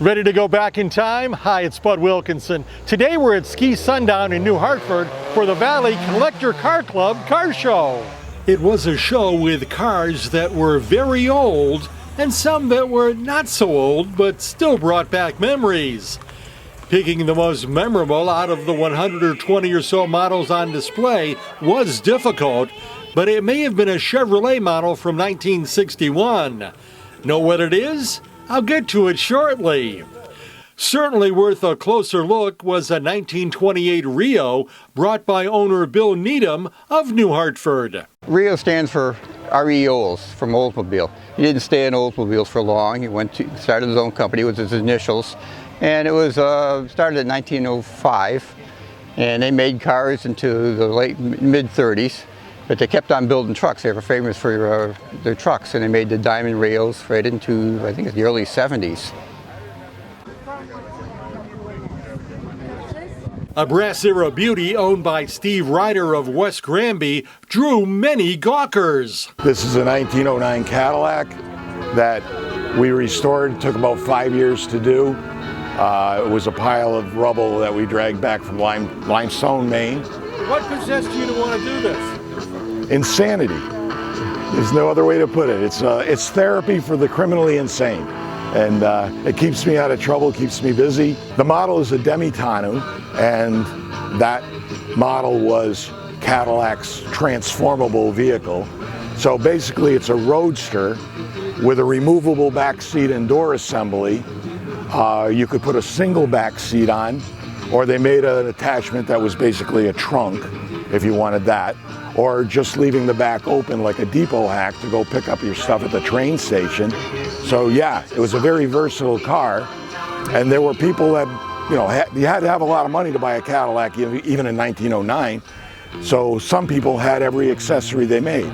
Ready to go back in time? Hi, it's Bud Wilkinson. Today we're at Ski Sundown in New Hartford for the Valley Collector Car Club Car Show. It was a show with cars that were very old and some that were not so old but still brought back memories. Picking the most memorable out of the 120 or so models on display was difficult, but it may have been a Chevrolet model from 1961. Know what it is? I'll get to it shortly. Certainly worth a closer look was a 1928 Rio brought by owner Bill Needham of New Hartford. Rio stands for REOs, from Oldsmobile. He didn't stay in Oldsmobiles for long. He started his own company with his initials, and it was started in 1905, and they made cars into the late mid-30s. But they kept on building trucks. They were famous for their trucks, and they made the diamond rails right into, I think, the early 70s. A brass era beauty owned by Steve Ryder of West Granby drew many gawkers. This is a 1909 Cadillac that we restored. It took about 5 years to do. It was a pile of rubble that we dragged back from Limestone, Maine. What possessed you to want to do this? Insanity. There's no other way to put it. It's therapy for the criminally insane, and it keeps me out of trouble, keeps me busy. The model is a demi-tonneau, and that model was Cadillac's transformable vehicle. So basically it's a roadster with a removable back seat and door assembly. You could put a single back seat on, or they made an attachment that was basically a trunk if you wanted that, or just leaving the back open like a depot hack to go pick up your stuff at the train station. So yeah, it was a very versatile car, and there were people that, you know, you had to have a lot of money to buy a Cadillac even in 1909, so some people had every accessory they made.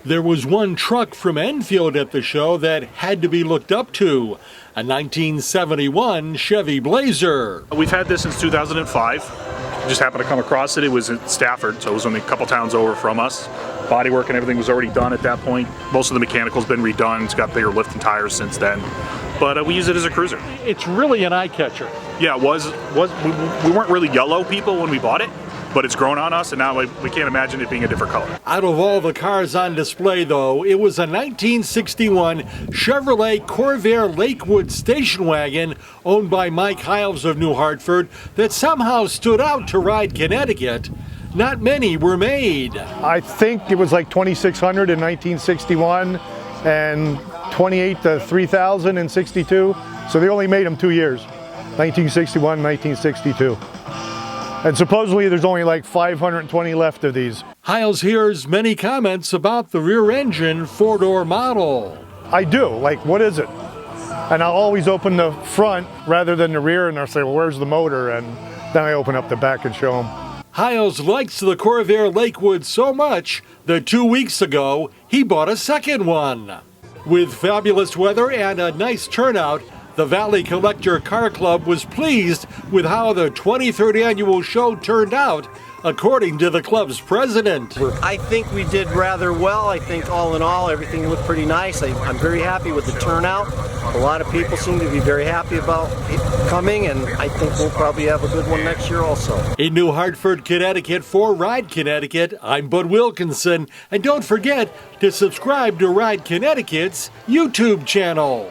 There was one truck from Enfield at the show that had to be looked up to, a 1971 Chevy Blazer. We've had this since 2005. Just happened to come across it. It was in Stafford, so it was only a couple towns over from us. Bodywork and everything was already done at that point. Most of the mechanical's been redone. It's got bigger lifting tires since then. But we use it as a cruiser. It's really an eye catcher. Yeah, it was. We weren't really yellow people when we bought it, but it's grown on us, and now we can't imagine it being a different color. Out of all the cars on display, though, it was a 1961 Chevrolet Corvair Lakewood station wagon owned by Mike Hiles of New Hartford that somehow stood out to ride Connecticut. Not many were made. I think it was like 2,600 in 1961 and 28 to 3,000 in 62. So they only made them 2 years, 1961, 1962. And supposedly there's only like 520 left of these. Hiles hears many comments about the rear-engine four-door model. I do, like, what is it? And I'll always open the front rather than the rear, and I'll say, well, where's the motor? And then I open up the back and show them. Hiles likes the Corvair Lakewood so much that 2 weeks ago he bought a second one. With fabulous weather and a nice turnout, the Valley Collector Car Club was pleased with how the 23rd annual show turned out, according to the club's president. I think we did rather well. I think all in all, everything looked pretty nice. I'm very happy with the turnout. A lot of people seem to be very happy about coming, and I think we'll probably have a good one next year also. In New Hartford, Connecticut, for Ride Connecticut, I'm Bud Wilkinson, and don't forget to subscribe to Ride Connecticut's YouTube channel.